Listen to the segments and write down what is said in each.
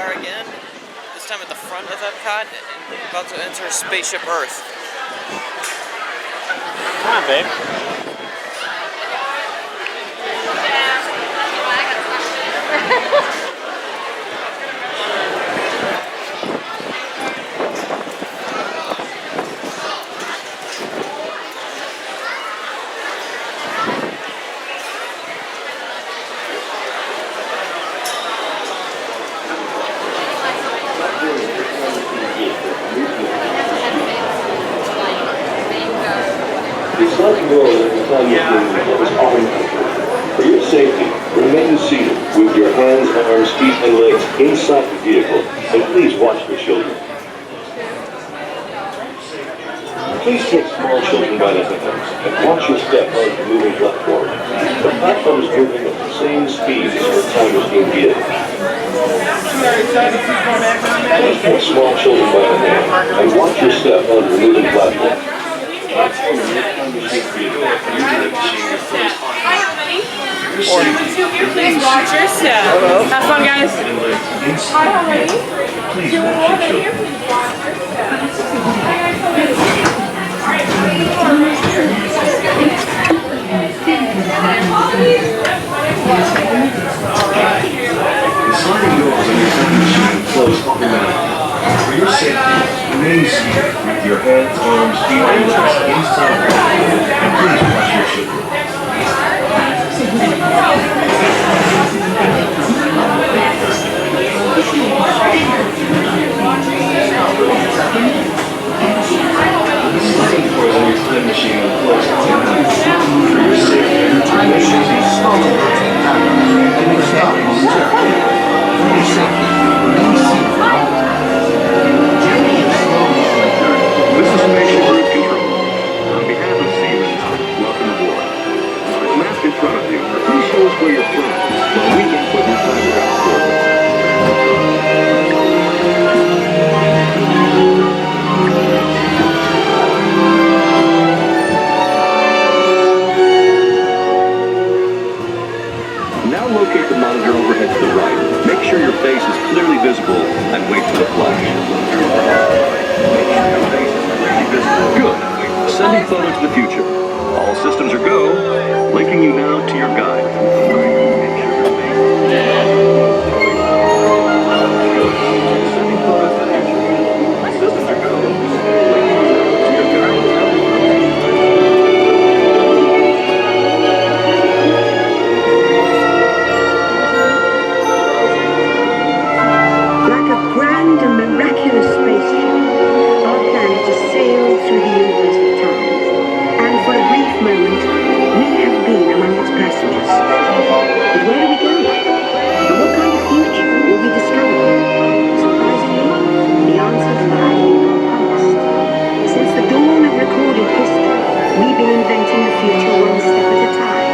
are again, this time at the front of Epcot, and we're about to enter Spaceship Earth. Come on, babe. It's not to go every time you do is often. For your safety, remain seated with your hands, arms, feet, and legs inside the vehicle, and please watch the children. Please take small children by the hands and watch your step on the moving platform. The platform is moving at the same speed as your time is being given. Please take small children by the hand and watch your step on the moving platform. Please watch your step. Hello. Have fun, guys. Hi, honey. Do you want to hear? Please watch your step. The sliding doors on your time machine close automatically. For your safety, remain seated with your hands, arms, feet, and legs inside the vehicle, and please watch your children. The sliding doors on your time machine will close automatically. For your safety, remain seated. Stop momentarily. For your safety, remain seated. This is Spaceship Earth Control. On behalf of Seaman, welcome aboard. With the map in front of you, please show us where you're from, while we input your time travel coordinates. Now locate the monitor overhead to the right. Make sure your face is clearly visible and wait for the flash. Good. Sending photo to the future. All systems are go. Linking you now to your guide. Sending photo to the future. Systems are go. Linking you now to your guide. Like a grand and miraculous spaceship, our planet has sailed through the universe of time, and for a brief moment, we have been among its passengers. But where are we going? And what kind of future will we discover? Surprisingly, the answers lie in our past. Since the dawn of recorded history, we've been inventing the future one step at a time.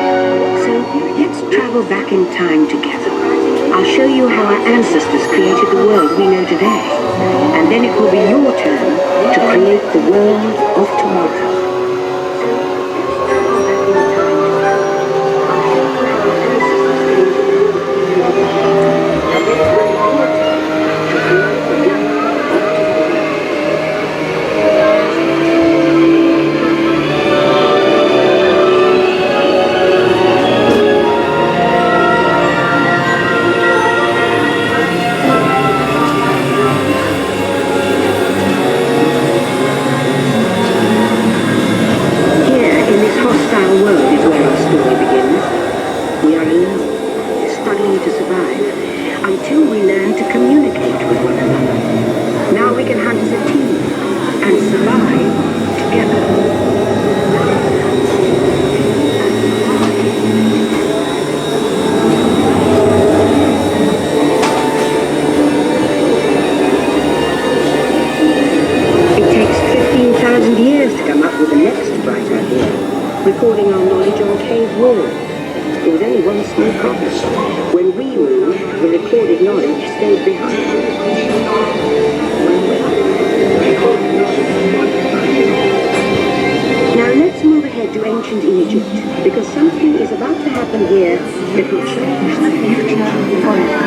So let's travel back in time together. I'll show you how our ancestors created the world we know today. And then it will be your turn to create the world of tomorrow. Until we learn to communicate with one another. Now we can hunt as a team and survive together. It takes 15,000 years to come up with the next bright idea, recording our knowledge on cave walls. There was only one small problem. When we moved, the recorded knowledge stayed behind. Now let's move ahead to ancient Egypt, because something is about to happen here that will change the future forever.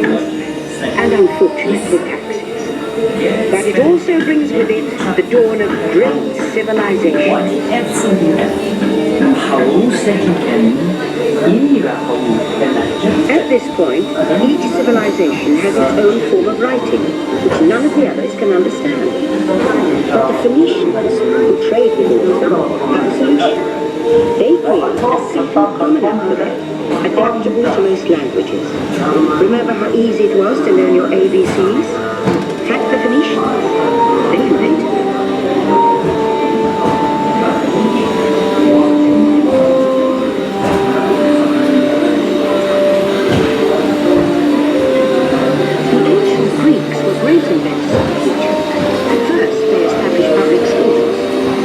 lines, and unfortunate for taxis. But it also brings with it the dawn of great civilization. At this point, each civilization has its own form of writing, which none of the others can understand. But the Phoenicians, who trade with all of them, have a solution. They create a simple common alphabet, adaptable to most languages. Remember how easy it was to learn your ABCs? Thank the Phoenicians. They invented it. The ancient Greeks were great inventors of literature. First, they established public schools,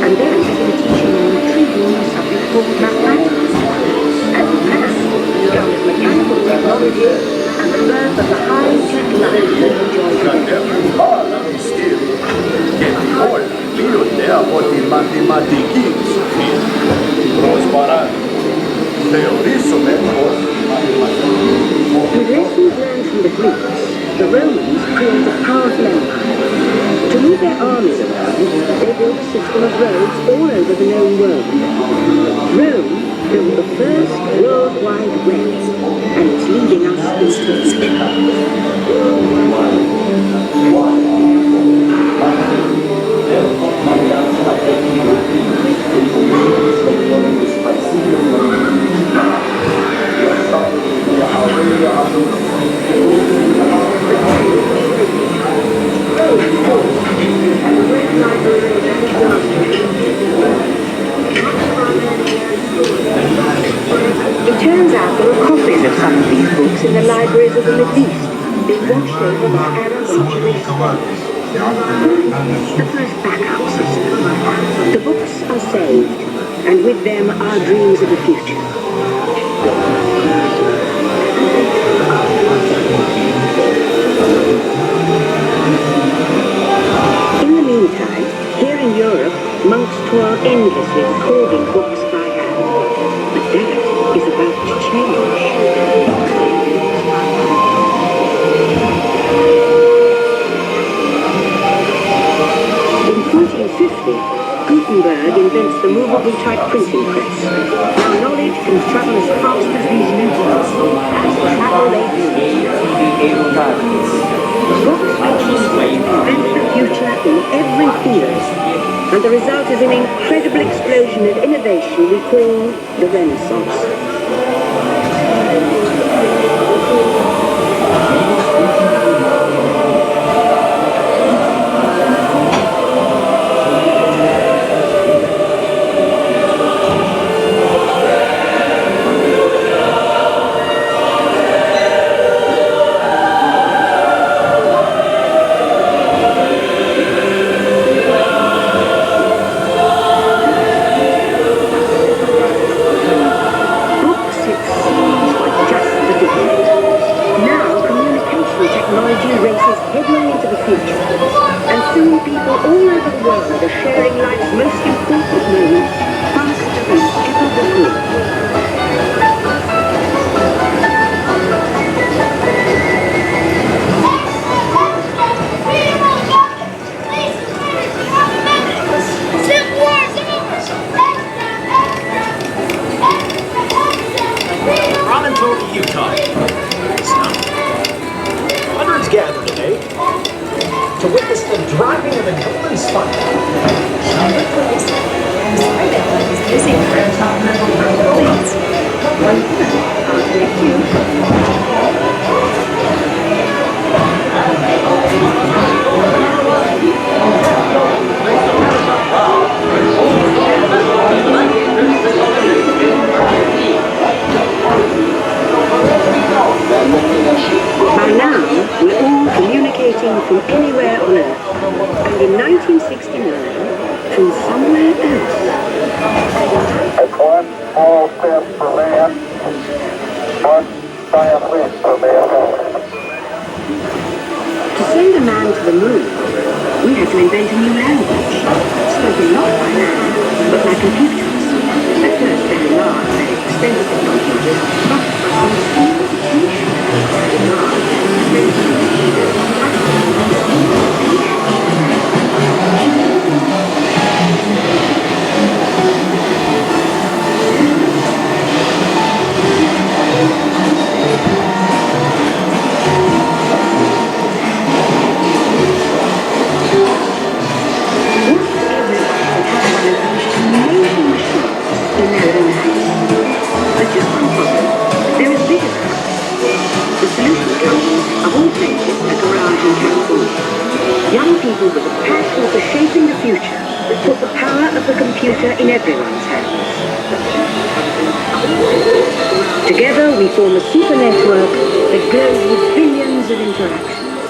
and then began teaching an intriguing new subject called mathematics. And math becomes mechanical technology and the birth of the high-tech life we enjoy today. With lessons learned from the Greeks, the Romans created a powerful empire. To move their armies around, they built a system of roads all over the known world. Rome built the first worldwide web, and it's leading us into the future. It turns out there are copies of some of these books in the libraries of the Middle East, being watched over by Arab and Jewish scholars. The first backup system. The books are saved, and with them our dreams of the future. In the meantime, here in Europe, monks toil endlessly recording books by hand. But that is about to change. In 1450, Gutenberg invents the movable type printing press. Now knowledge can travel as fast as these new books, as travel they do. Books invent the future in every field, and the result is an incredible explosion of innovation we call the Renaissance. Technology races headlong into the future, and soon people all over the world are sharing life's most important moments faster than ever before. Promontory, Utah. Hundreds gather today to witness the driving of the Golden Spike. By now, we're all communicating from anywhere on Earth, and in 1969, from somewhere else. It's one small step for man, one giant leap for mankind. To send a man to the moon, we had to invent a new language, spoken not by man, but by computers. At first very large and expensive computers, but understood the future. Large the solution company of all places, a garage in California. Young people with a passion for shaping the future put the power of the computer in everyone's hands. Together we form a super network that glows with billions of interactions.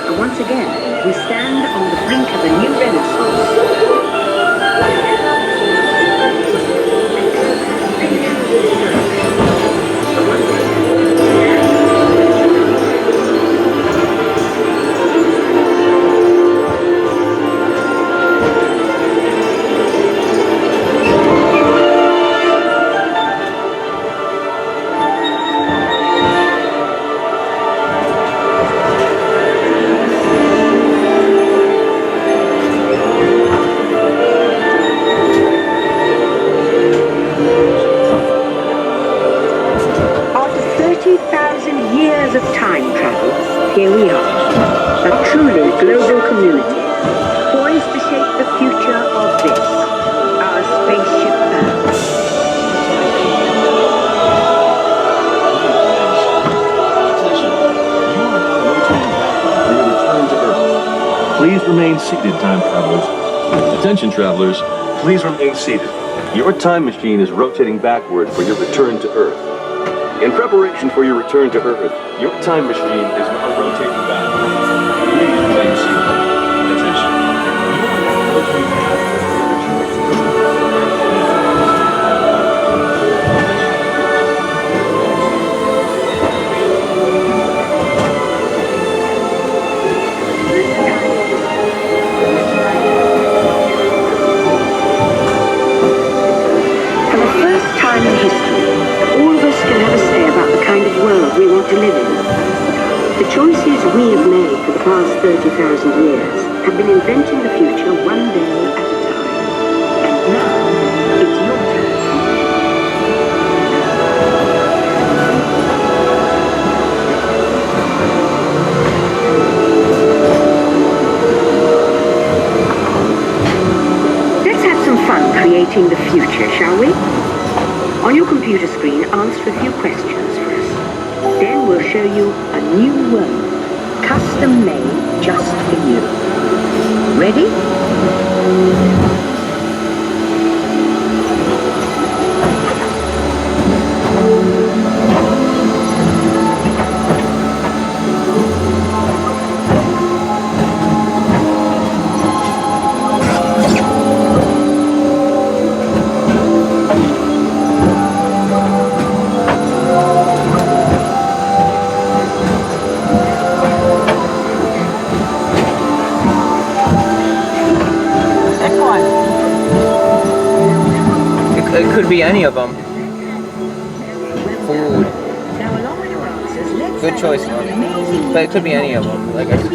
And once again, we stand on the brink of a new renaissance. Of time travel, here we are, a truly global community, poised to shape the future of this, our spaceship Earth. Please remain seated, time travelers. Attention, travelers. Please remain seated. Your time machine is rotating backward for your return to Earth. In preparation for your return to Earth, your time machine is now rotating backward. Please remain seated. Attention. You are now rotating backward for your return to Earth. For the first time in history, all of us can have a say about the kind of world we want to live in. The choices we have made for the past 30,000 years have been inventing the future one day at a time. And now, it's your turn. Let's have some fun creating the future, shall we? On your computer screen, answer a few questions for us. Then we'll show you a new world, custom made just for you. Ready? It could be any of them. Food. Good choice, man. But it could be any of them. Like food.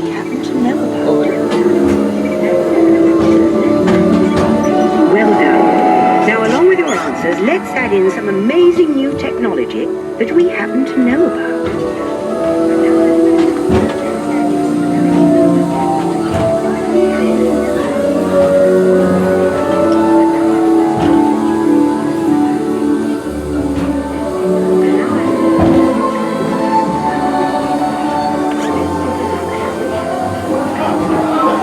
Well done. Now, along with your answers, let's add in some amazing new technology that we happen to know about.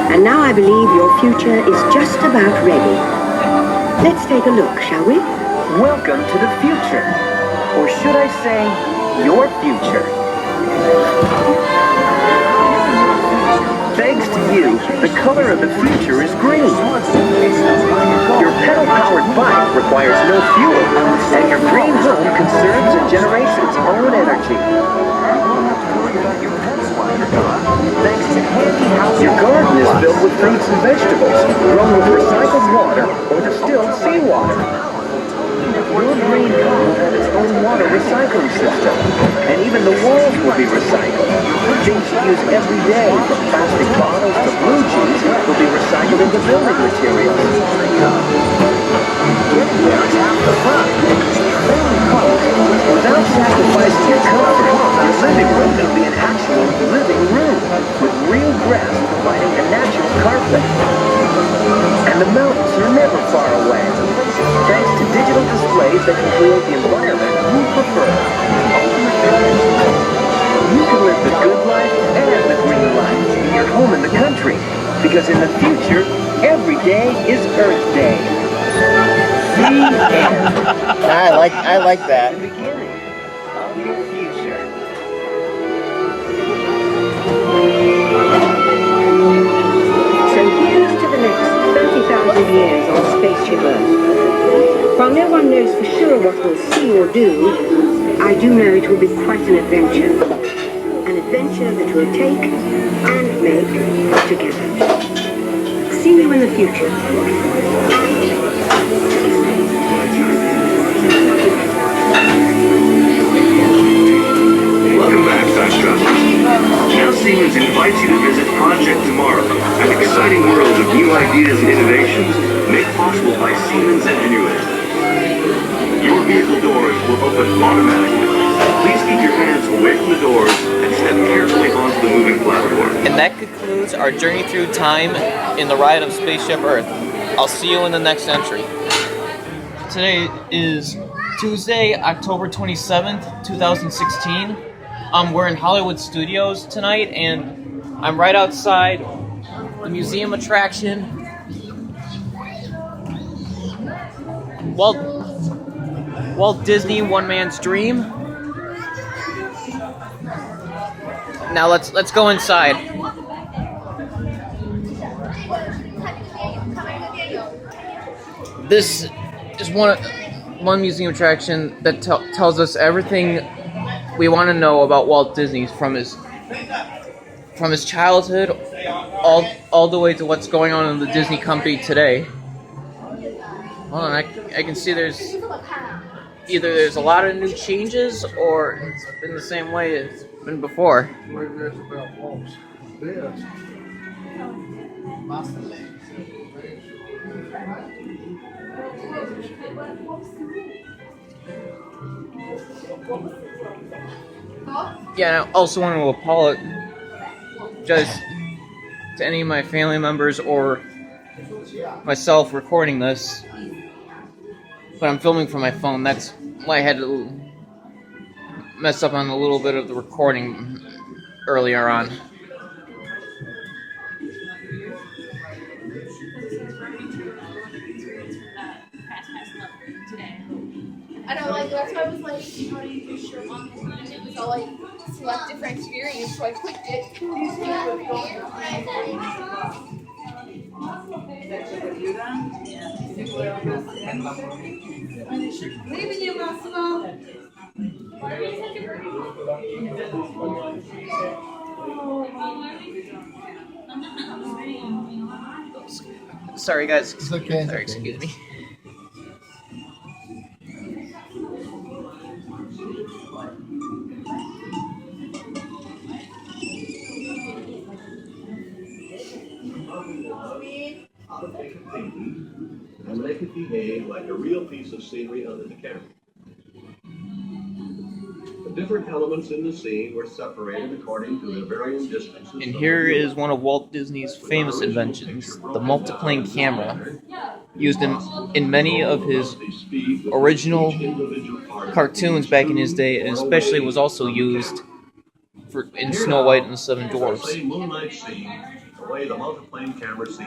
And now I believe your future is just about ready. Let's take a look, shall we? Welcome to the future. Or should I say, your future. Thanks to you, the color of the future is green. Your pedal-powered bike requires no fuel, and your green home conserves a generation's own energy. Thanks to handy house, your garden is filled with fruits and vegetables, grown with recycled water or distilled seawater. Your green home has its own water recycling system, and even the walls will be recycled. Things you use every day, from plastic bottles to blue jeans, will be recycled into building materials. Getting there is half the fun. Without sacrificing your comfort, your living room will be an actual living room, with real grass providing a natural carpet. And the mountains are never far away, thanks to digital displays that can create the environment you prefer. Because in the future, every day is Earth Day. Free air. I like that. The beginning of your future. So here's to the next 30,000 years on Spaceship Earth. While no one knows for sure what we'll see or do, I do know it will be quite an adventure. An adventure that we'll take and make together. See you in the future. Welcome back, Dutch travelers. Now Siemens invites you to visit Project Tomorrow, an exciting world of new ideas and innovations made possible by Siemens Ingenuity. Your vehicle doors will open automatically. Please keep your hands away from the doors and step carefully onto the moving platform. And that concludes our journey through time in the ride of Spaceship Earth. I'll see you in the next entry. Today is Tuesday, October 27th, 2016. We're in Hollywood Studios tonight, and I'm right outside the museum attraction. Walt Disney One Man's Dream. Now let's go inside. This is one museum attraction that tells us everything we want to know about Walt Disney from his childhood all the way to what's going on in the Disney company today. Hold on, I can see there's a lot of new changes, or it's been the same way it's been before. Yeah, and I also want to apologize to any of my family members or myself recording this, but I'm filming from my phone. That's why I had to mess up on a little bit of the recording earlier on. I know, like, that's why I was like, how do you do shirt on? And it was all like, select different experience, so I clicked it. Leaving you, Massimo. Sorry, guys. It's okay. Sorry, excuse me. And make it behave like a real piece of scenery under the camera. The different elements in the scene were separated according to their varying distances. And here is one of Walt Disney's famous inventions, the multiplane camera, used in many of his original cartoons back in his day, and especially was also used in Snow White and the Seven Dwarfs. The moonlight scene, the way the multiplane camera sees it.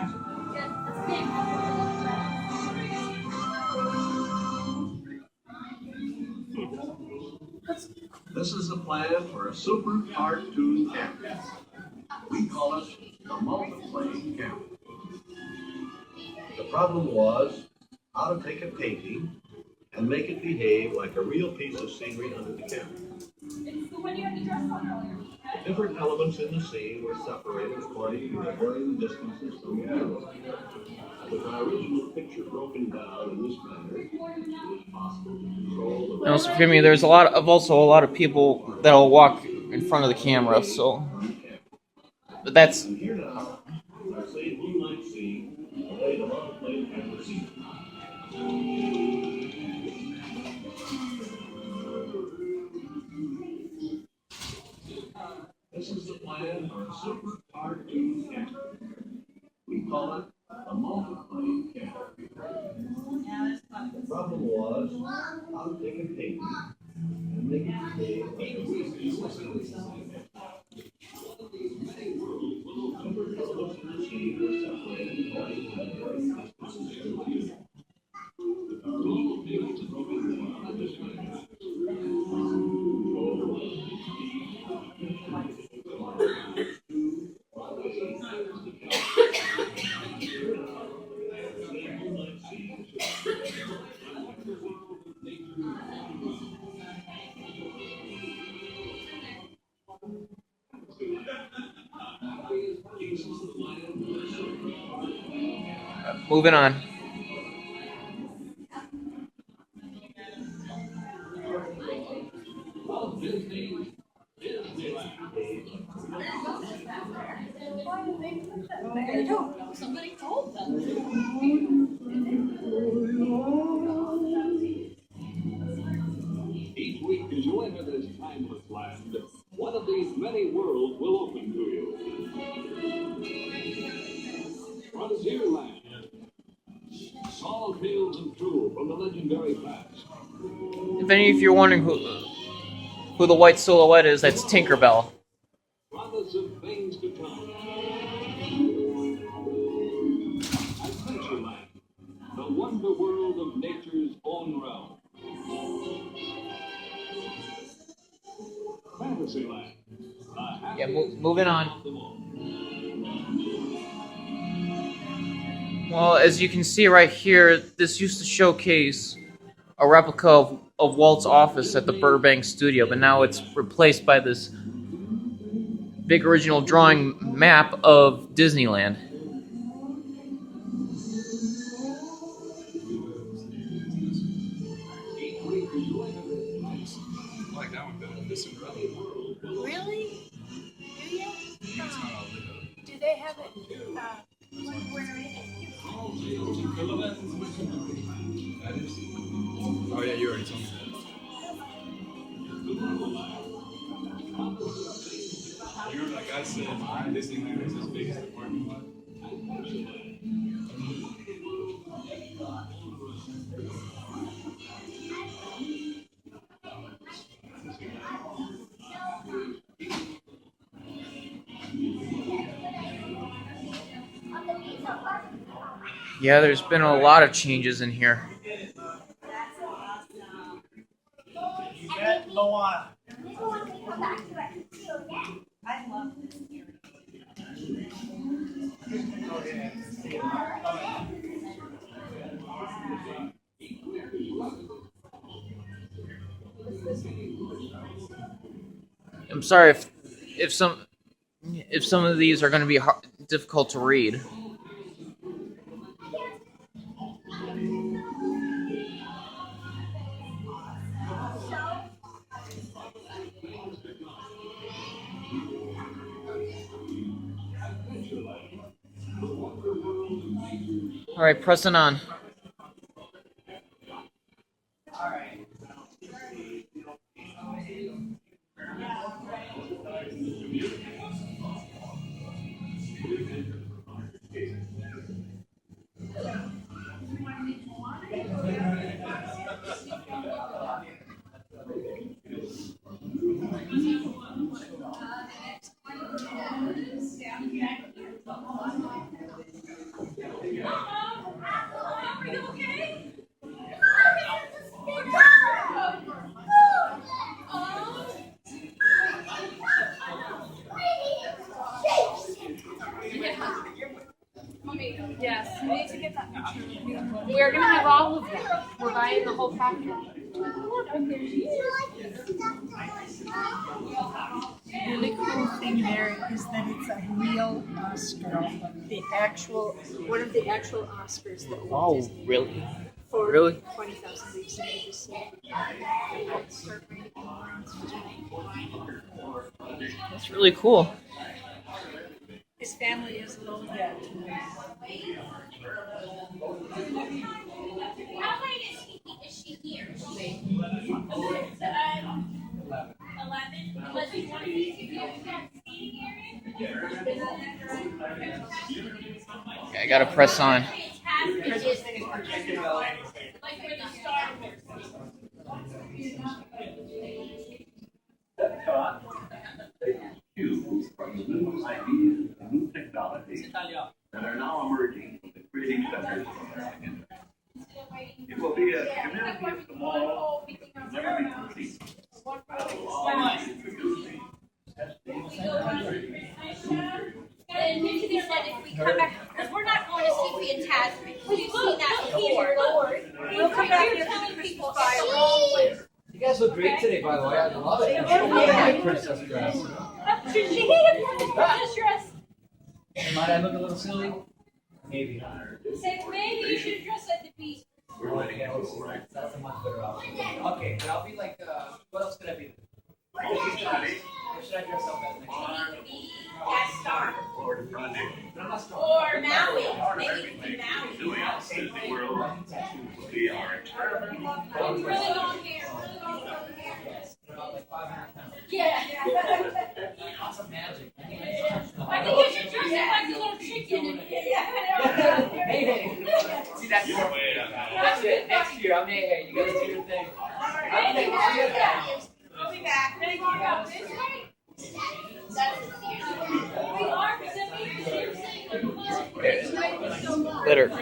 This is the plan for a super cartoon camera. We call it the multiplane camera. The problem was how to take a painting and make it behave like a real piece of scenery under the camera. The different elements in the scene were separated according to their varying distances from the camera. With our original picture broken down in this manner, it was possible to control the... And also, forgive me, there's also a lot of people that'll walk in front of the camera, so... But that's... And here now, our same moonlight scene, the way the multiplane camera sees it. This is the plan for a super cartoon camera. We call it a multiplane camera. The problem was how to take a painting and make it behave like a real piece of scenery. Different elements in the scene were Moving on. Somebody told them. 'Each week as you enter this timeless land, one of these many worlds will open to you. Frontierland. Small tales and true from the legendary past. If any of you are wondering who the white silhouette is, that's Tinkerbell. Promise of things to come. Adventureland. The wonder world of nature's own realm. Fantasyland. Yeah, moving on. Well, as you can see right here, this used to showcase a replica of Walt's office at the Burbank studio, but now it's replaced by this big original drawing map of Disneyland. Really? Do you? Do they have it? Where is it? Oh yeah, you already told me that. You were like I said, Disneyland is as big as the parking lot. Yeah, there's been a lot of changes in here. I'm sorry if some of these are going to be difficult to read. All right, pressing on. Yes, we need to get that picture. We're gonna have all of them. We're buying the whole package. The really cool thing there is that it's a real Oscar. One of the actual Oscars that Walt Disney Really? for Really? 20,000 Leagues in Odyssey. That's really cool. His family is low yet. How late is she here? 11. Unless you want to see seating area. I gotta press on. Choose from the new ideas and new technologies that are now emerging from the creative centers of America. It will be a community of tomorrow that will never be complete. And to the extent if we come back, because we're not going to see Fantasmic, we've seen that before. We'll come back here telling people, You guys look great today, by the way. I love it. Princess dress. She had a princess dress. Might I look a little silly? Maybe. He said maybe you should dress like the beast. Okay, that's a much better option. Okay, but I'll be like, what else could I be? What should I dress up as next time? Gas star. But I'm not strong. Or Maui. Maybe you can Maui. Doing us in the world will be our eternal. Really long hair. Really long hair. About like 500 pounds. Yeah. Awesome magic. I think you should dress it like a little chicken. Hey, see that's it. Next year, hey, you guys do your thing. I'll be back. Thank you. We are Better. So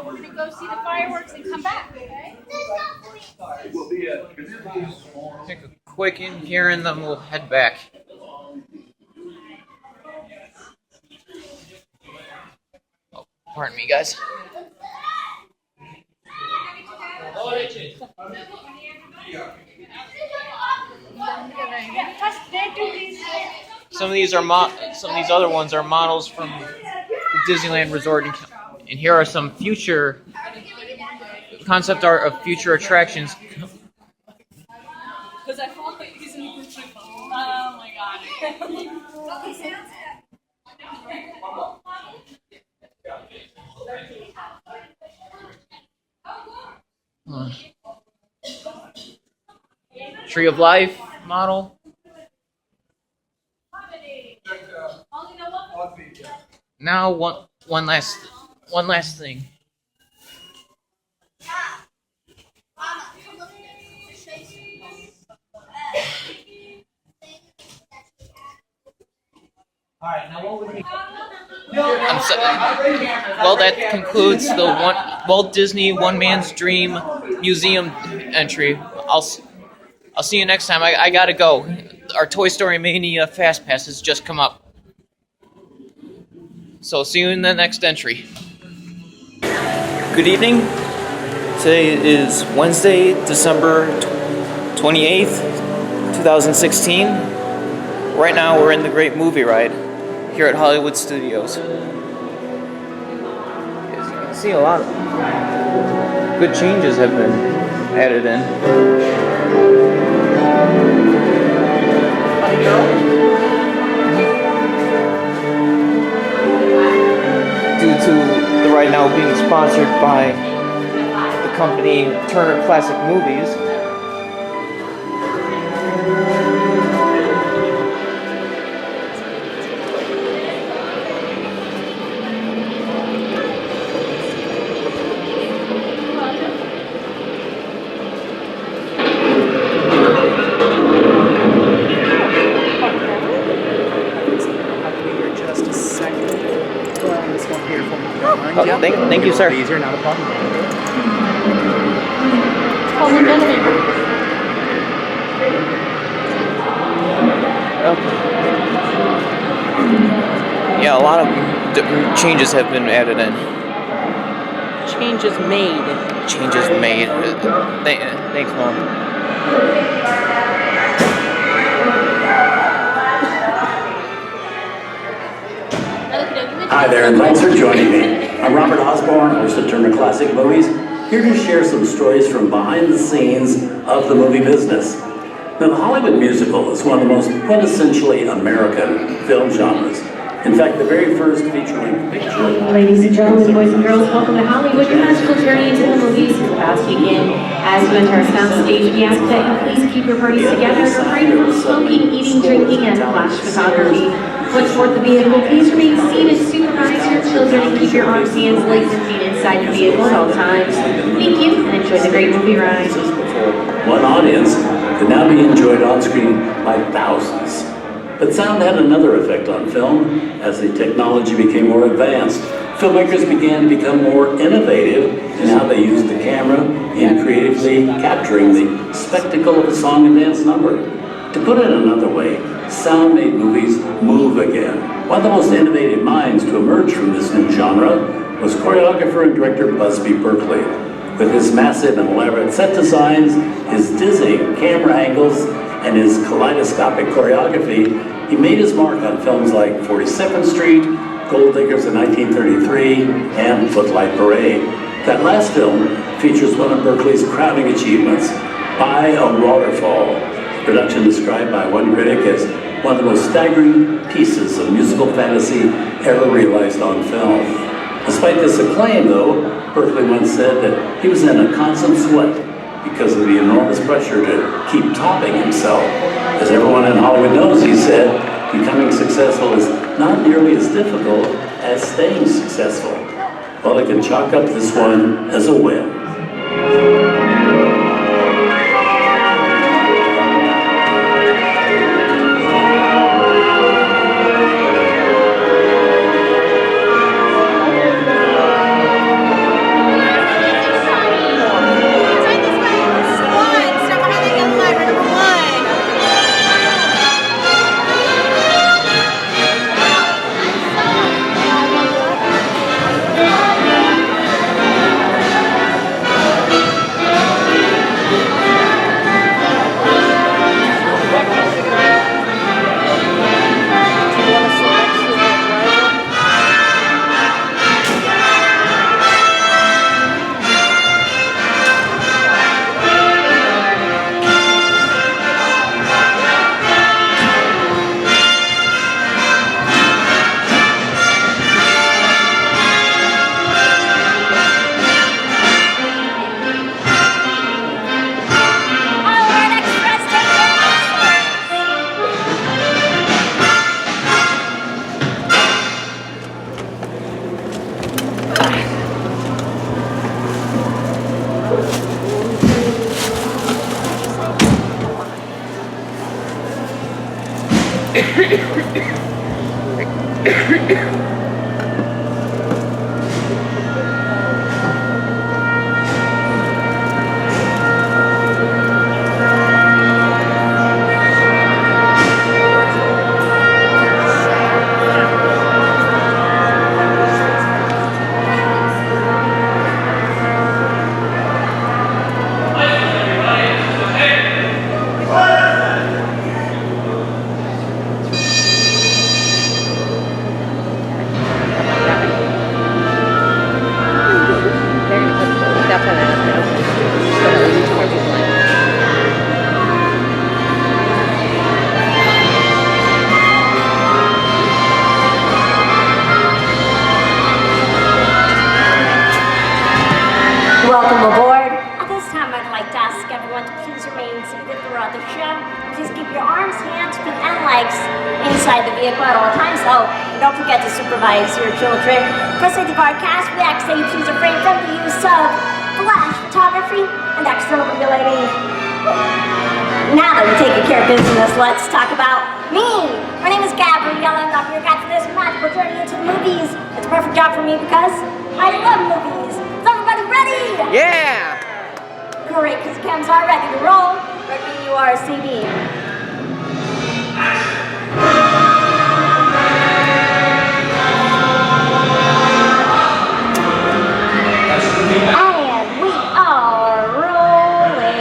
we're gonna go see the fireworks and come back, okay? It will be a Take a quick in here and then we'll head back. Oh, pardon me, guys. Some of these other ones are models from the Disneyland Resort, and here are some future concept art of future attractions. Because I thought that he's in the group. Oh my god. Okay, sounds Tree of Life model. Now one last thing. All right, now what would we? Well, that concludes the Walt Disney One Man's Dream Museum entry. I'll see you next time. I gotta go. Our Toy Story Mania Fast Pass has just come up. So see you in the next entry. Good evening. Today is Wednesday, December 28th, 2016. Right now we're in the Great Movie Ride here at Hollywood Studios. As you can see, a lot of good changes have been added in. Due to the ride now being sponsored by the company Turner Classic Movies. Thank you, sir. Easier, not a problem. Okay. Yeah, a lot of changes have been added in. Changes made. Changes made. Thanks, Mom. Hi there, and thanks for joining me. I'm Robert Osborne, host of Turner Classic Movies, here to share some stories from behind the scenes of the movie business. Now, the Hollywood musical is one of the most quintessentially American film genres. In fact, the very first feature-length picture... Ladies and gentlemen, boys and girls, welcome to Hollywood. Your magical journey into the movies is about to begin. As you enter our soundstage, we ask that you please keep your parties together, refrain from smoking, eating, drinking, and flash photography. Once aboard the vehicle, please remain seated, supervise your children, and keep your arms, hands, legs, and feet inside the vehicle at all times. Thank you, and enjoy the great movie ride. One audience could now be enjoyed on screen by thousands. But sound had another effect on film. As the technology became more advanced, filmmakers began to become more innovative in how they used the camera in creatively capturing the spectacle of a song and dance number. To put it another way, sound made movies move again. One of the most innovative minds to emerge from this new genre was choreographer and director Busby Berkeley. With his massive and elaborate set designs, his dizzying camera angles, and his kaleidoscopic choreography, He made his mark on films like 42nd Street, Gold Diggers in 1933, and Footlight Parade. That last film features one of Berkeley's crowning achievements, By a Waterfall. Production described by one critic as one of the most staggering pieces of musical fantasy ever realized on film. Despite this acclaim, though, Berkeley once said that he was in a constant sweat because of the enormous pressure to keep topping himself. As everyone in Hollywood knows, he said, becoming successful is not nearly as difficult as staying successful. Well, I can chalk up this one as a win. Welcome aboard. At this time, I'd like to ask everyone to please remain seated throughout the show. Please keep your arms, hands, feet, and legs inside the vehicle at all times. Oh, and don't forget to supervise your children. For safety of our cast, we ask that you please refrain from the use of flash photography and external regulating. Now that we've taken care of business, let's talk about me. My name is Gabriella, and I'm your guide for this magical journey into the movies. It's a perfect job for me because I love movies. Is everybody ready? Yeah! Great, because the cams are ready to roll. Ready, you are CD. And we are rolling.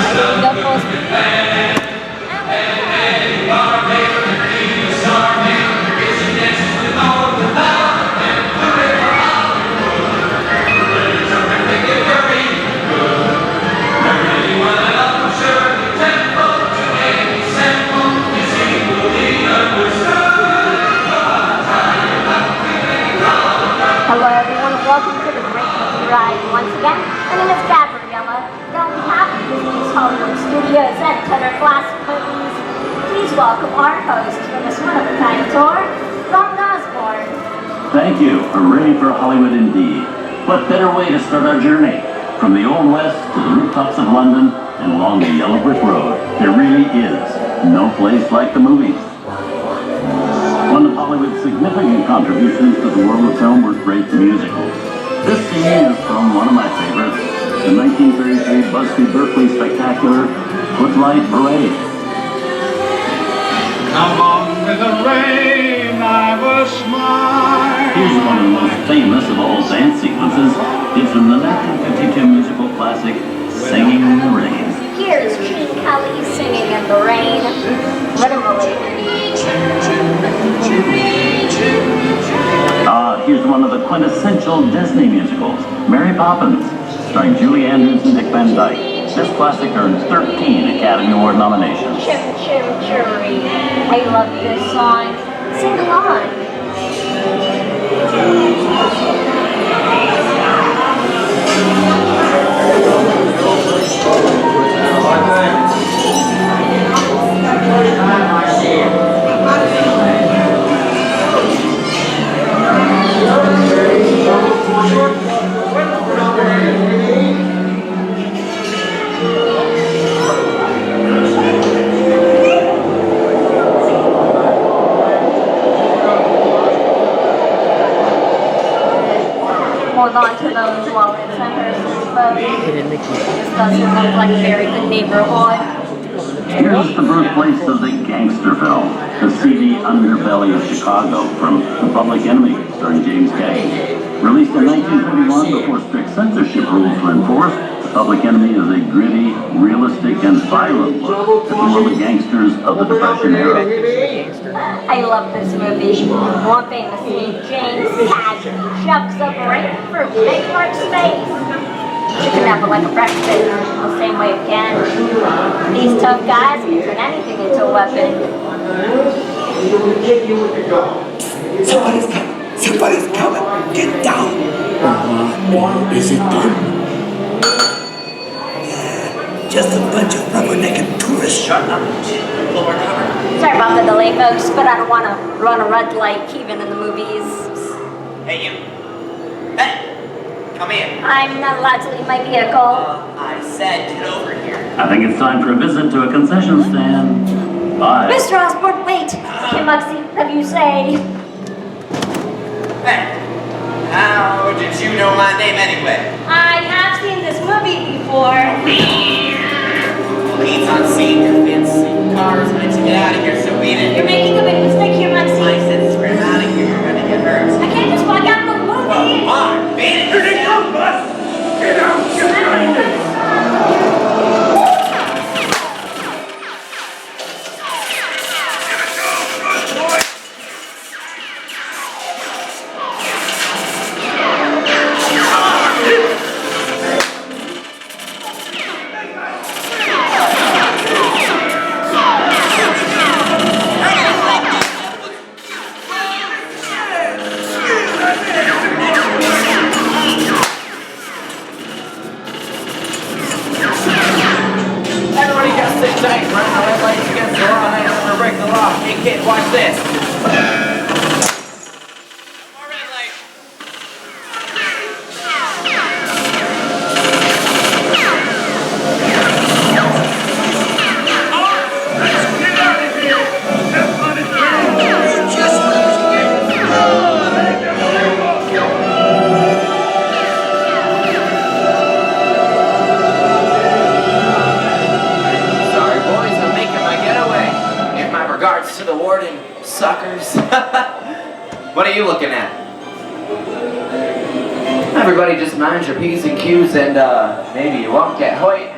Ready to go full speed. Hello everyone, and welcome to the Great Movie Ride once again. My name is Gabriella, and on behalf of Disney's Hollywood Studios and Turner Classic Movies, please welcome our host for this one-of-a-kind tour, Robert Osborne. Thank you. Hooray for Hollywood indeed. What better way to start our journey? From the Old West to the rooftops of London and along the Yellow Brick Road, there really is no place like the movies. One of Hollywood's significant contributions to the world of film were great musicals. This scene is from one of my favorites, the 1933 Busby Berkeley spectacular, Footlight Parade. Come on with the rain, I will smile. Here's one of the most famous of all dance sequences. It's from the 1952 musical classic, Singing in the Rain. Here's Gene Hallie singing in the rain. Literally. Here's one of the quintessential Disney musicals, Mary Poppins, starring Julie Andrews and Dick Van Dyke. This classic earned 13 Academy Award nominations. Chim Chim Cherry. I love this song. Sing along. Hold on to those wallets and purses, folks. This doesn't look like a very good neighborhood. Here's the birthplace of the gangster film, the seedy underbelly of Chicago from The Public Enemy, starring James Cagney. Released in 1941 before strict censorship rules were enforced, The Public Enemy is a gritty, realistic, and violent look at the world of gangsters of the Depression era. I love this movie. One famous scene, James Cagney chucks a grapefruit big large space. Chicken apple like a breakfast, the same way again. These tough guys can turn anything into a weapon. Somebody's coming! Somebody's coming! Get down! Is it them? Just a bunch of rubber-necking tourists. Shut up. Sorry about the delay, folks, but I don't want to run a red light even in the movies. Hey, you. Hey! Come in. I'm not allowed to leave my vehicle. I said get over here. I think it's time for a visit to a concession stand. Bye. Mr. Osborne, wait! Kim Muxie, have you say? Hey, how did you know my name anyway? I have seen this movie before. Police on scene, your fancy cars, why don't you get out of here so we didn't... You're making a big mistake here, Muxie. I said scram out of here, you're gonna get hurt. I can't just walk out of the movie. Well, come on, beat it. Here they come, bus! Get out, get out! Watch this. To the warden, suckers. What are you looking at? Everybody just mind your P's and Q's and maybe you won't get hoit.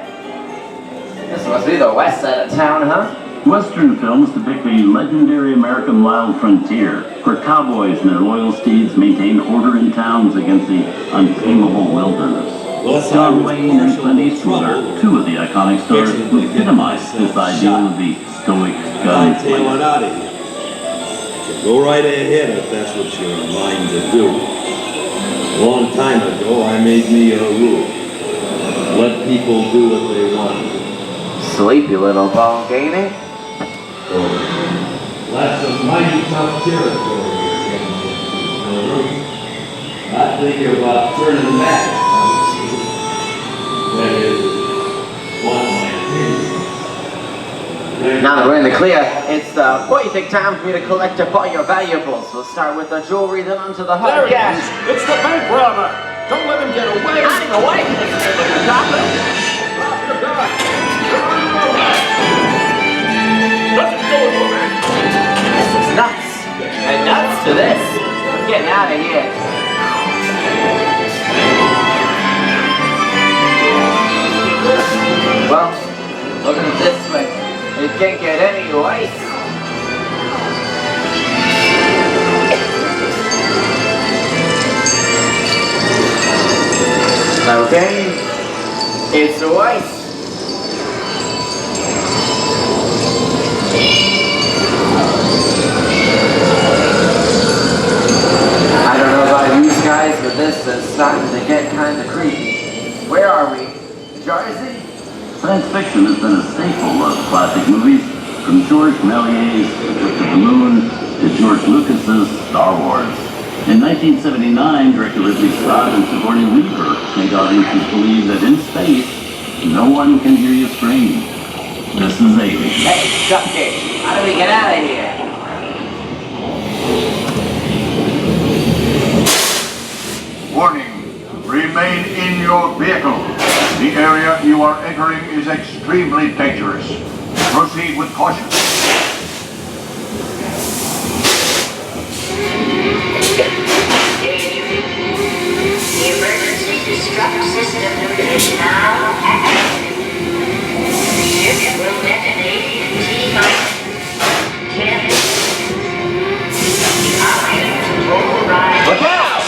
This must be the west side of town, huh? Western films depict the legendary American wild frontier, where cowboys and their loyal steeds maintain order in towns against the untamable wilderness. John Wayne and Clint Eastwood are two of the iconic stars who epitomize this ideal of the stoic gunslinger. Out of here. So go right ahead if that's what you're in mind to do. A long time ago, I made me a rule. Let people do what they want. Sleepy little ball gainer. That's a mighty tough territory here. I think about turning back. That is one of my opinions. Now that we're in the clear, it's the perfect time for me to collect up all your valuables. We'll start with the jewelry, then onto the hard cash. It's the bank robber! Don't let him get away! Hiding away! Got him! Drop your gun! You're on the road! Nothing going on, man! This is nuts! And nuts to this! I'm getting out of here. Well, looking this way. you can't get any light. Okay, it's white. I don't know about you guys, but this is starting to get kind of creepy. Where are we? Jersey? Science fiction has been a staple of classic movies, from George Méliès's The Trip to the Moon to George Lucas's Star Wars. In 1979, director Ridley Scott and Sigourney Weaver made audiences believe that in space, no one can hear you scream. This is Aliens. Hey, Cupcake, how do we get out of here? Warning, remain in your vehicle. The area you are entering is extremely dangerous. Proceed with caution. The emergency destruct system is now active. The ship will detonate in T-minus 10. The options override. Look out!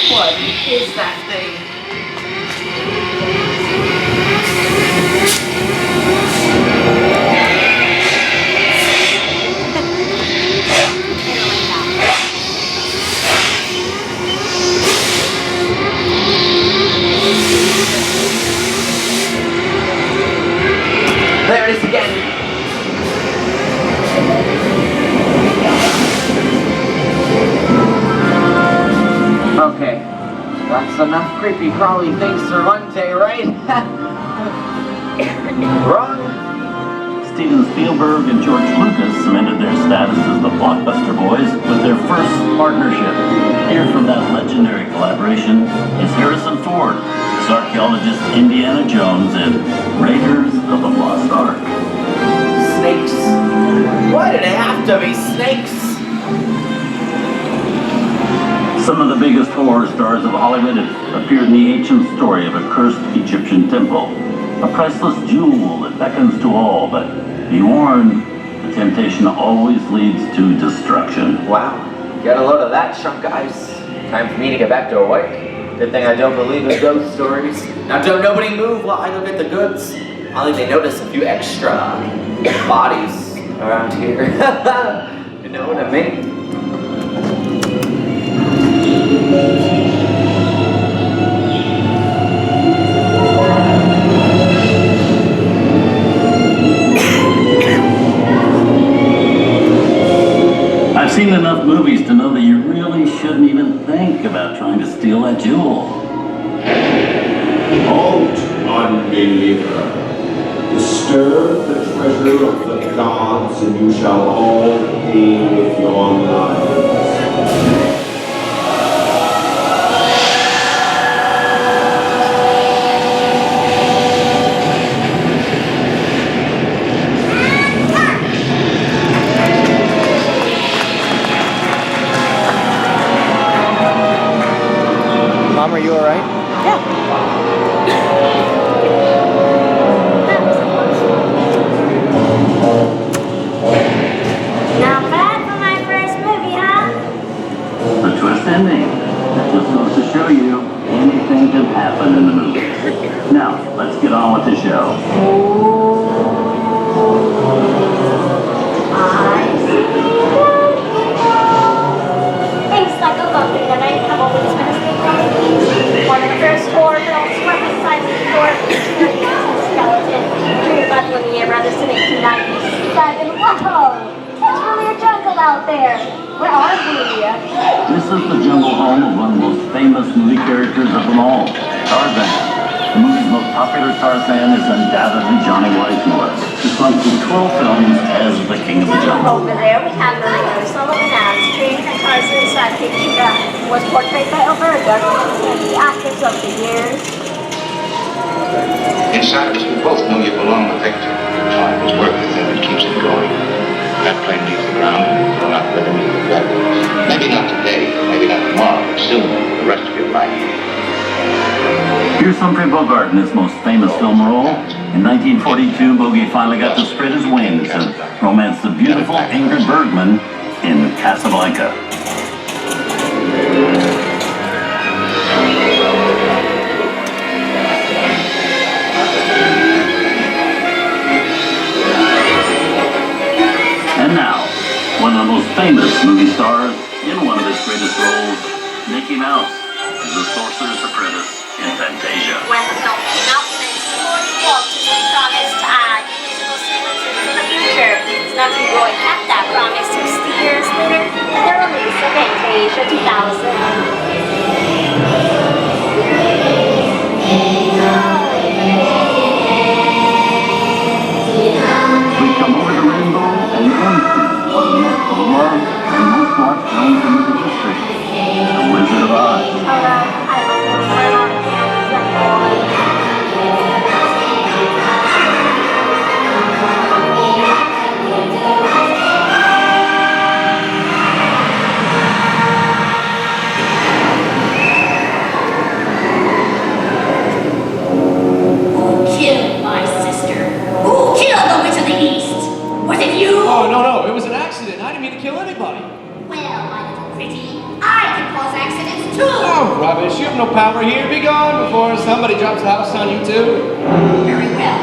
What is that thing? There it is again. Okay, that's enough creepy crawly things for one day, right? Wrong. Steven Spielberg and George Lucas cemented their status as the blockbuster boys with their first partnership. Here from that legendary collaboration is Harrison Ford, as archaeologist Indiana Jones in Raiders of the Lost Ark. Snakes. Why did it have to be snakes? Some of the biggest horror stars of Hollywood have appeared in the ancient story of a cursed Egyptian temple. A priceless jewel that beckons to all, but be warned, the temptation always leads to destruction. Wow, get a load of that, chunk of ice. Time for me to get back to work. Good thing I don't believe in ghost stories. Now don't nobody move while I go get the goods. I think they notice a few extra bodies around here. You know what I mean? I've seen enough movies to know that you really shouldn't even think about trying to steal that jewel. Halt, unbeliever. Disturb the treasure of the gods, and you shall all pay with your lives. Mom, are you alright? Not bad for my first movie, huh? The twist ending. That just goes to show you anything can happen in the movie. Now, let's get on with the show. Things like a bumpy that I have always been a staple. One of the first horror films where the silent door featured a skeleton. Drew by the Lumiere Brothers in 1897. Whoa! There's really a jungle out there. Where are we? This is the jungle home of one of the most famous movie characters of them all, Tarzan. The movie's most popular Tarzan is undoubtedly Johnny Weissmuller, who gone through 12 films as the king of the jungle. Over there we have Marino Sullivan as King and Tarzan's sidekick Chica was portrayed by Alberta, the actors of the years. Inside of us, we both know you belong with Victor. Time is work the thing that keeps it going. That plane leaves the ground and you're not ready to leave the ground. Maybe not today, maybe not tomorrow, but soon. Here's Humphrey Bogart in his most famous film role. In 1942, Bogey finally got to spread his wings and romance the beautiful Ingrid Bergman in Casablanca. And now, one of the most famous movie stars in one of his greatest roles, Mickey Mouse, as the Sorcerer's Apprentice in Fantasia. When the film came out, the Lord Walt promised to add musical sequences in the future. Nothing really kept that promise 60 years later in the release of Fantasia 2000. We come over the rainbow and into one of the most beloved and most watched films in movie history, The Wizard of Oz. Killed my sister. Who killed the Witch of the East? Was it you? Oh, no, it was an accident. I didn't mean to kill anybody. Well, my little pretty, I can cause accidents too. Oh, rubbish. You have no power here. Be gone before somebody drops a house on you, too. Very well.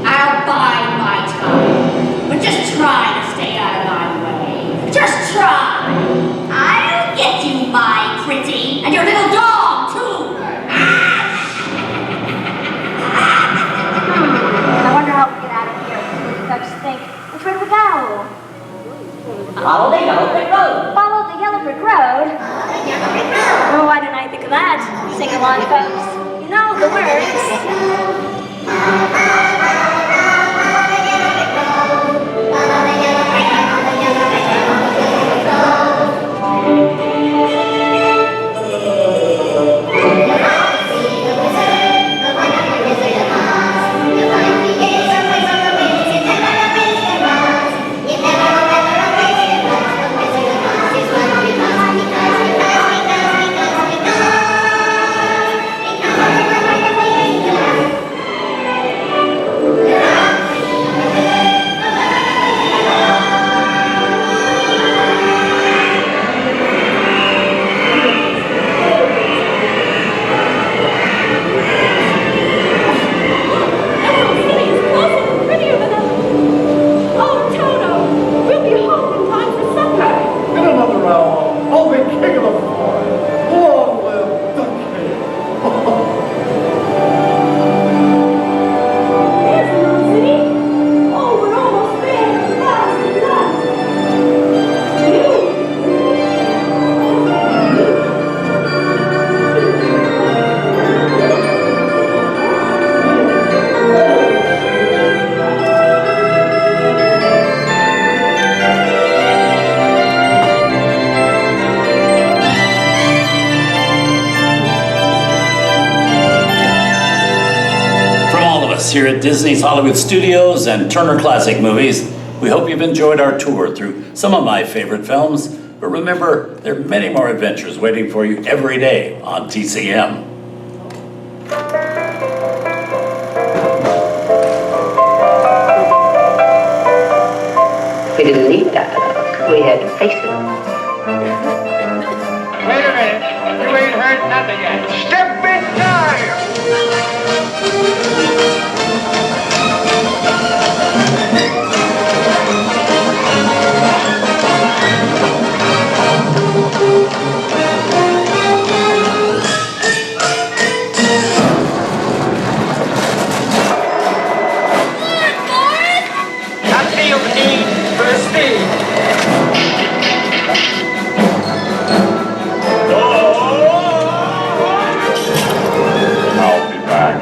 I'll bide my time. But just try to stay out of my way. Just try. I'll get you, my pretty. And your little dog, too. I wonder how we get out of here. What do you guys think? Which way do we go? Follow the yellow brick road. Follow the yellow brick road? Oh, why didn't I think of that? Sing along, folks. You know the words. Here at Disney's Hollywood Studios and Turner Classic Movies, we hope you've enjoyed our tour through some of my favorite films, but remember, there are many more adventures waiting for you every day on TCM. We didn't need dialogue. We had to face it. Wait a minute. You ain't heard nothing yet. Step inside! I feel the need for speed. I'll be back.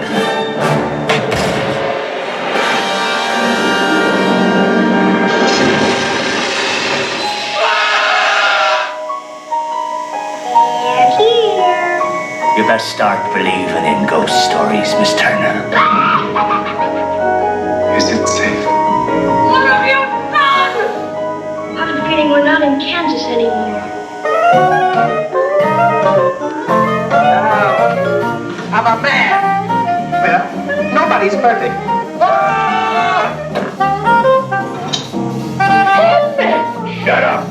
You best start believing in ghost stories, Miss Turner. Is it safe? Olivia, run! I have a feeling we're not in Kansas anymore. I'm a man. on, he's perfect. Shut up.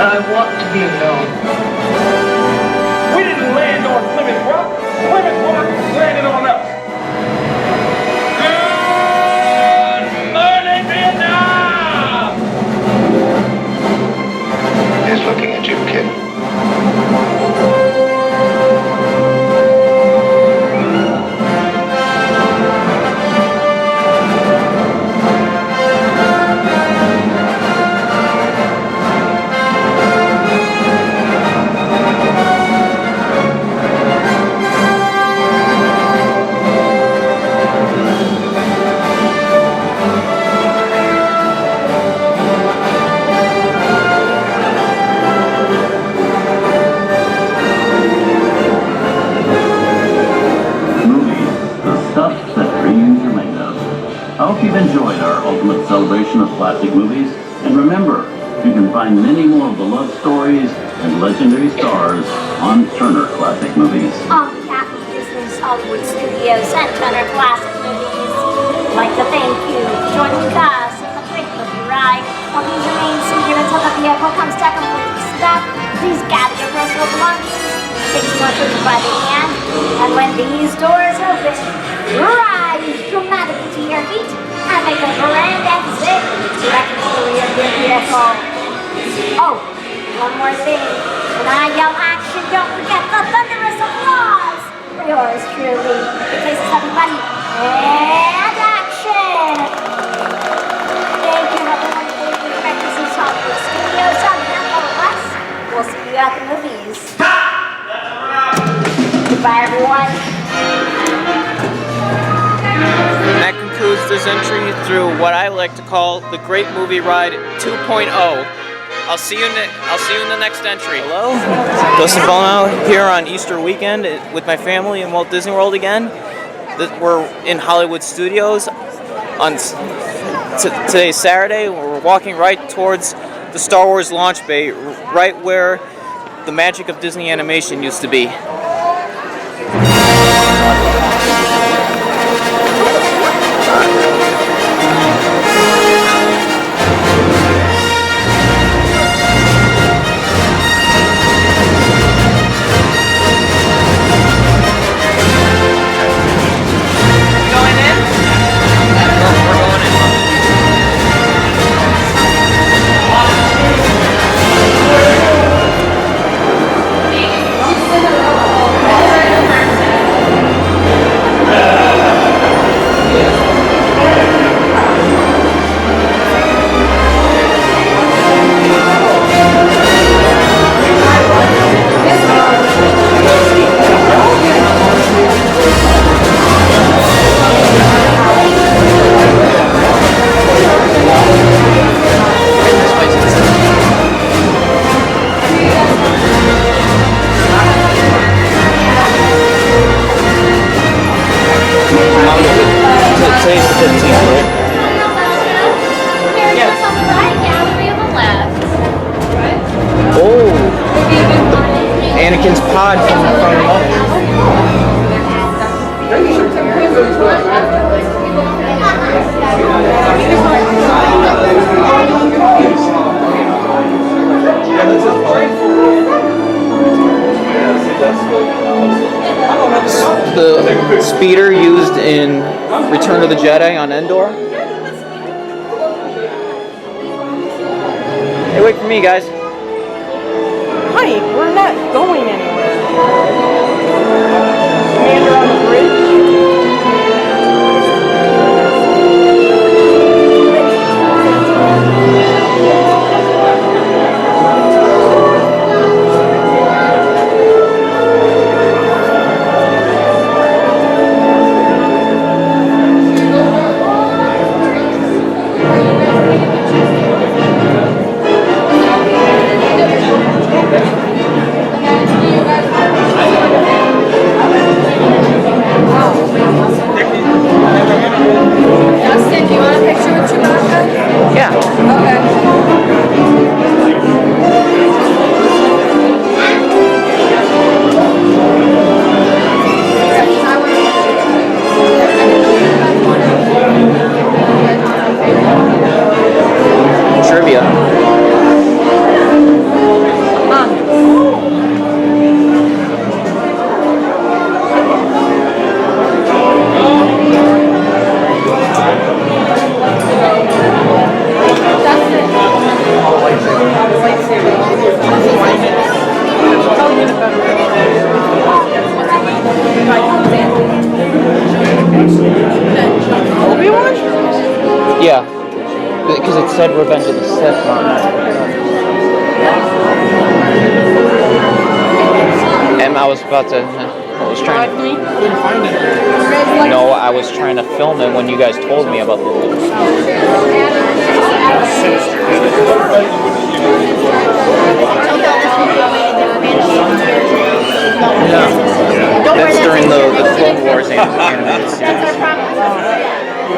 I want to be alone. We didn't land on Plymouth Rock. Plymouth Rock landed on us. Good morning, Vietnam! He's looking at you, kid. I hope you've enjoyed our ultimate celebration of classic movies, and remember, you can find many more beloved stories and legendary stars on Turner Classic Movies. On behalf of Disney's Hollywood Studios and Turner Classic Movies, I'd like to thank you for joining us in the great movie ride. While you remain seated until the vehicle comes to complete stop, please gather your personal belongings, take smoking by the hand, and when these doors open, rise dramatically to your feet and make a grand exit directly to the rear of your vehicle. Oh, one more thing. When I yell action, don't forget the thunderous applause for yours truly. The cases, everybody, and action! Thank you, everyone, for your Disney's Hollywood Studios. On behalf of us, we'll see you at the movies. Goodbye, everyone. And that concludes this entry through what I like to call the Great Movie Ride 2.0. I'll see you in the next entry. Hello, Dustin Bono here on Easter weekend with my family in Walt Disney World again. We're in Hollywood Studios on today's Saturday. We're walking right towards the Star Wars launch bay, right where the magic of Disney animation used to be. Today's the 15th, right? Yes. On the right, gallery on the left. Oh! Anakin's pod from the the speeder used in Return of the Jedi on Endor. Hey, wait for me, guys. Honey, we're not going anywhere. Commander on the bridge. Because it said Revenge of the Sith on it. And I was about to... I was trying to... No, I was trying to film it when you guys told me about the... Yeah. That's during the Clone Wars animated series.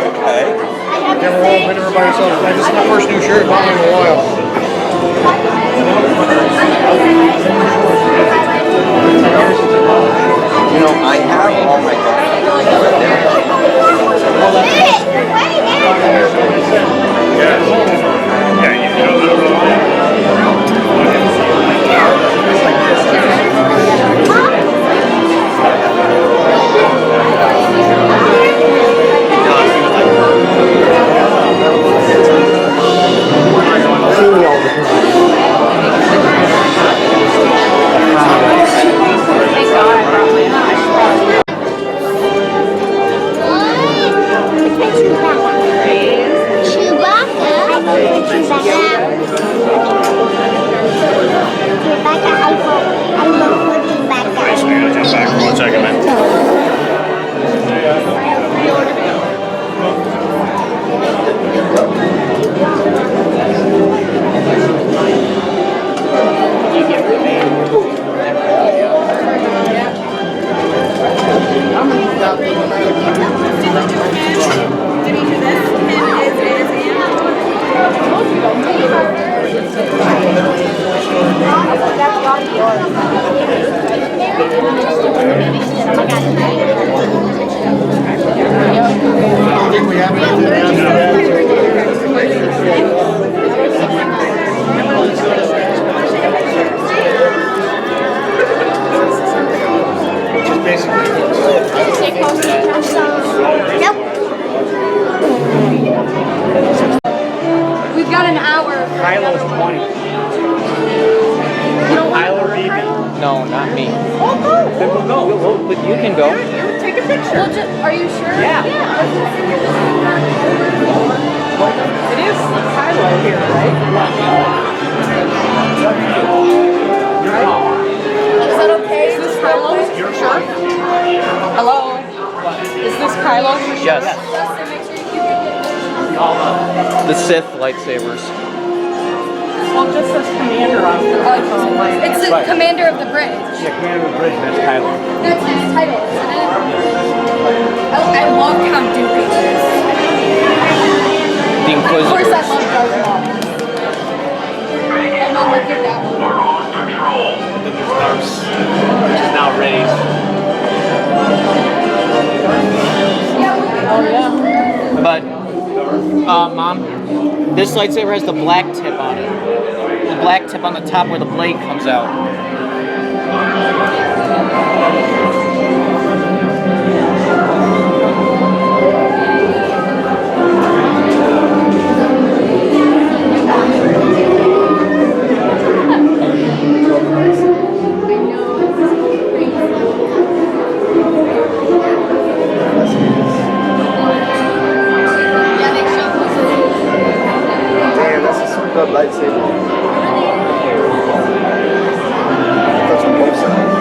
Okay. Never rolled dinner by yourself. This is my first new shirt bought in a while. You know, I have all my We've got an hour. Kylo's 20. Kylo BB? No, not me. Oh, no. Then we'll go. But you can go. Take a picture. Are you sure? Yeah. It is Kylo here, right? Is that okay? Is this Kylo? You're sure? Hello? Is this Kylo for sure? Yes. The Sith lightsabers. Well, it just says commander on it. It's the commander of the bridge. Yeah, Commander of the Bridge, that's Kylo. That's his title, isn't it? I love Count Dooku. The Of course, I Inquisitors. love Darth Maul. And then look at that one. And then there's Darth's, which is now raised. Oh, yeah. But, Mom, this lightsaber has the black tip on it. The black tip on the top where the blade comes out. Damn, that's a super good lightsaber. That's on both sides.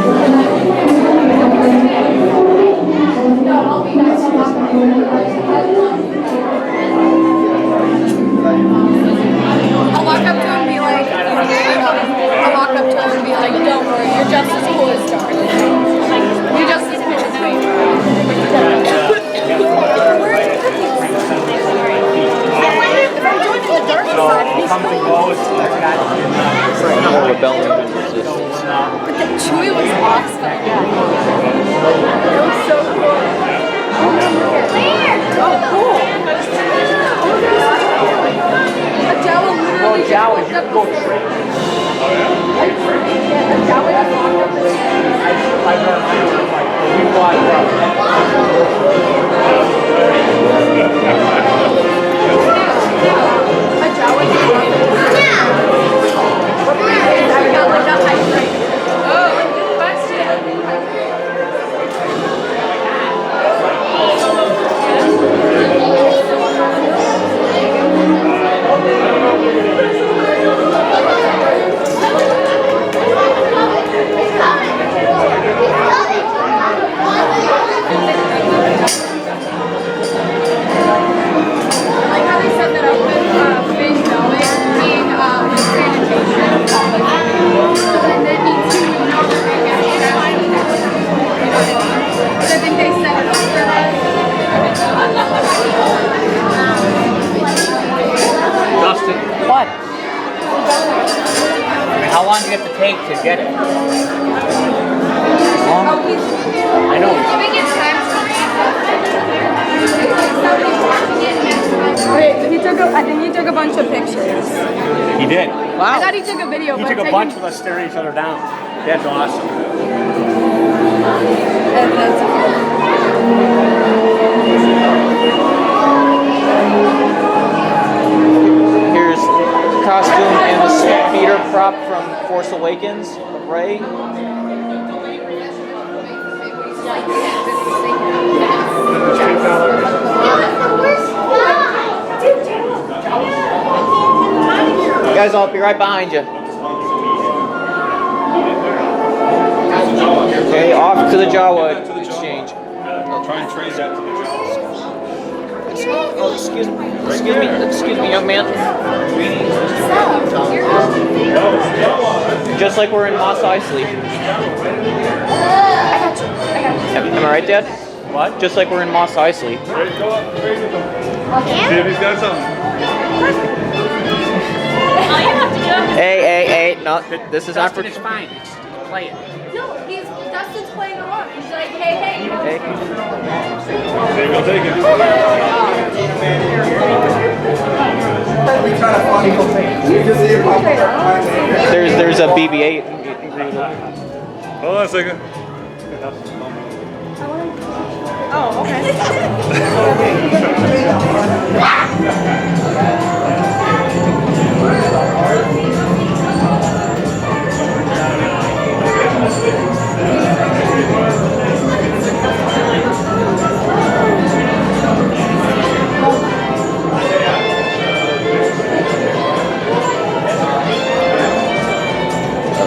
I'll walk up to him and be like, I'll walk up to him and be like, don't worry, you're just as cool as Darth. You're just as cool as me. If I'm joining the dark side, he's cool. More rebellion than resistance. But the Chewie was awesome. It was so cool. Oh, cool. A Jawa literally just walked up the stairs. A Jawa just walked up the stairs. to get it. I know. Wait, I think he took a bunch of pictures. He did. Wow. I thought he took a video. He but took a bunch of us staring each other down. That's awesome. Here's the costume and the speeder prop from Force Awakens of Rey. Guys, I'll be right behind you. Okay, off to the Jawa exchange. I'll try and trace that to the Jawa. Oh, excuse me, young man. Just like we're in Mos Eisley. Am I right, Dad? What? Just like we're in Mos Eisley. Ready to go up? Ready to go. See if he's got something. Hey, no, this is not for... It's fine. It's play it. No, Dustin's playing along. He's like, hey. We'll take it. There's a BB-8. Hold on a second. Oh, okay.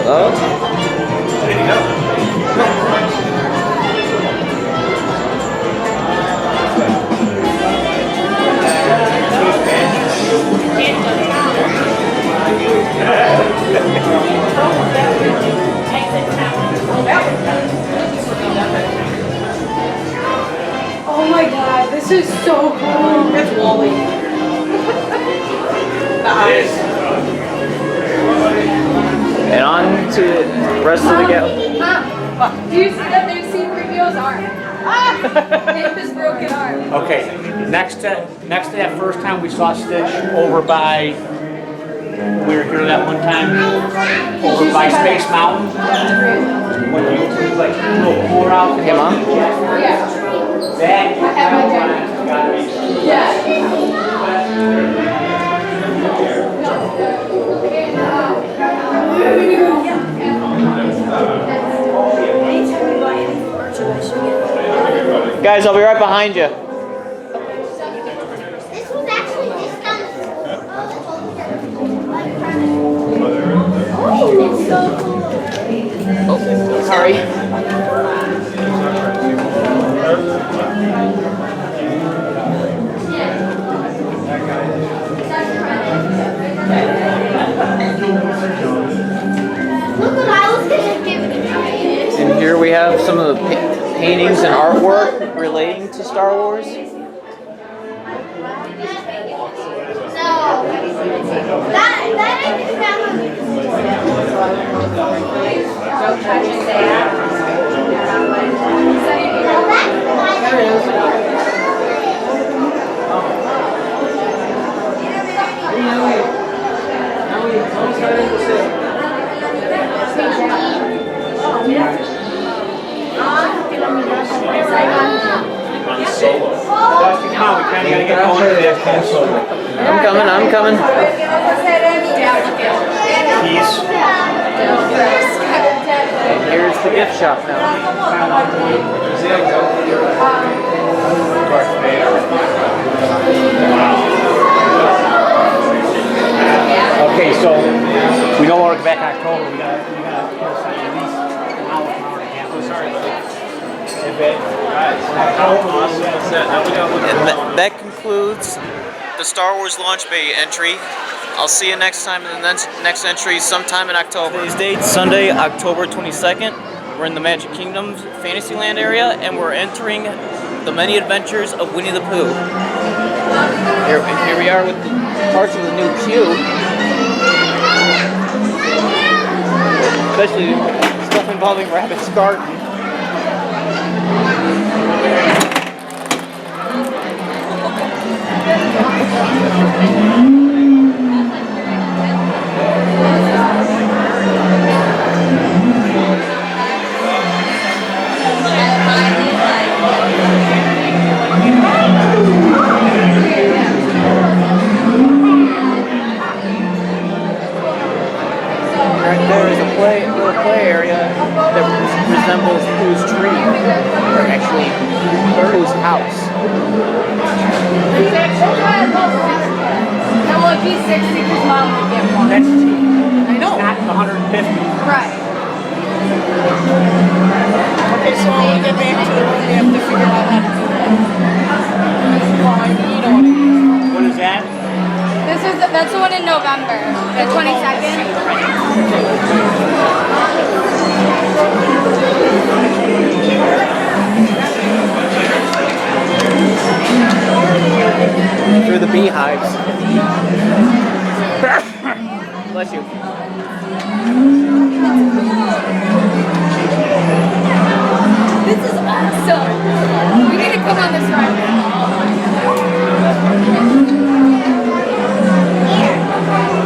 Hello? Oh my god, this is so cool. That's Wally. The eyes. And on to the rest of the gap. Do you see that there's C-3PO's arm? His broken arm. Okay, next to that first time we saw Stitch over by, we were here that one time, over by Space Mountain. When you like pour out. Hey, Mom? Yeah. That I have my jacket. Yeah. Guys, I'll be right behind you. This was actually just done. Oh, that's so cool. Oh, sorry. Look what I was gonna give you. And here we have some of the paintings and artwork relating to Star Wars. No. That I just found. Don't touch it there. I'm coming. Peace. And here's the gift shop now. Okay, so we know we're back in October. We gotta put aside at least an hour and a half. Sorry. And that concludes the Star Wars Launch Bay entry. I'll see you next time in the next entry sometime in October. Today's date, Sunday, October 22nd. We're in the Magic Kingdom Fantasyland area, and we're entering the many adventures of Winnie the Pooh. Here we are with parts of the new queue. especially stuff involving Rabbit's garden. Right there is a little play area that resembles Pooh's tree, or actually Pooh's house. That would be 60 because mom would get one. That's cheap. I know. Not 150. Right. Okay, so when we get back to the room, we have to figure out how to do that. Well, you know what I mean. What is that? That's the one in November, the 22nd. Through the beehives. Bless you. This is awesome. We need to come on this ride now.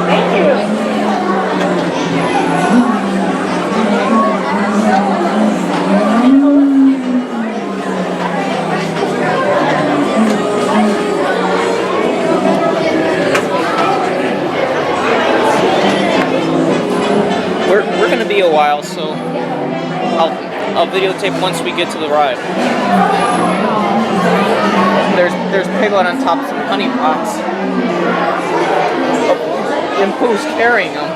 Thank you. We're gonna be a while, so I'll videotape once we get to the ride. There's Piglet on top of some honey pots. And Pooh's carrying them.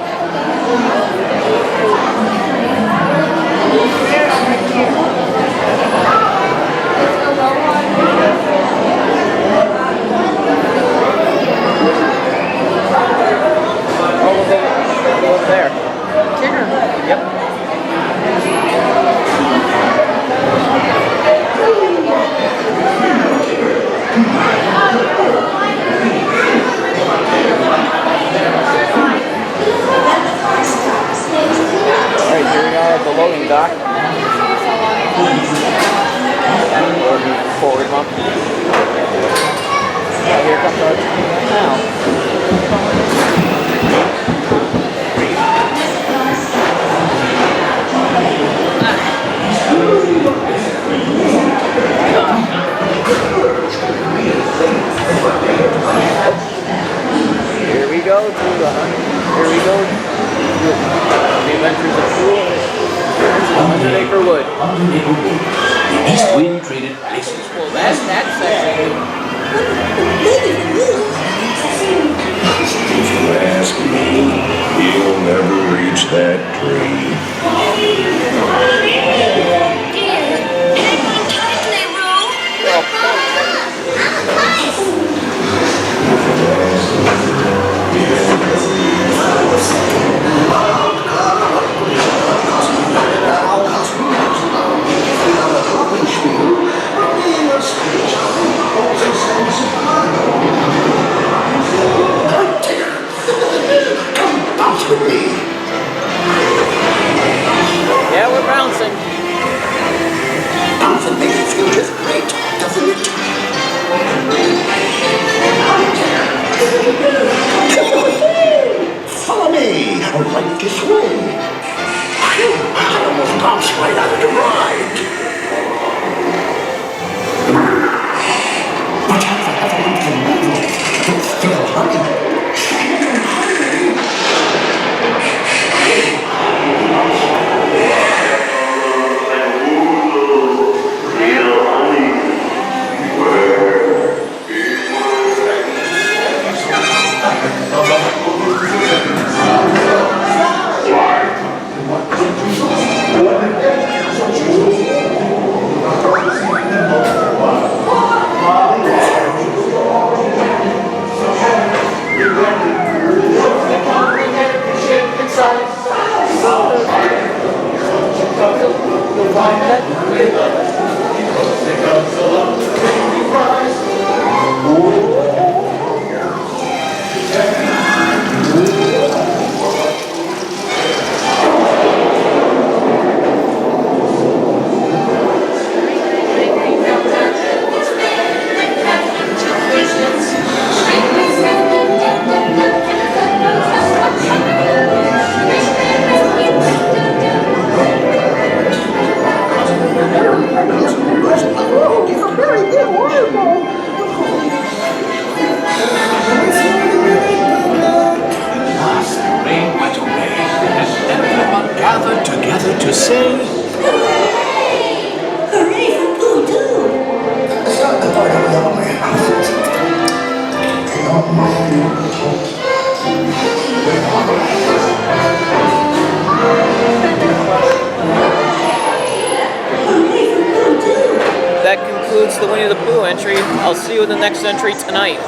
Oh, we'll go over there. Yep. Alright, here we are at the loading dock. Forward bump. Here comes our train now. Here we go to the adventures of Pooh and the 100-acre wood. East wind traded places. Well, that's that section. If you ask me, you'll never reach that tree. Yeah, we're bouncing. Bouncing makes you feel just great, doesn't it? Follow me, right this way. Phew, I almost bounced right out of the ride. But how's another one can move? It's still honey. concludes the Winnie the Pooh entry. I'll see you in the next entry tonight.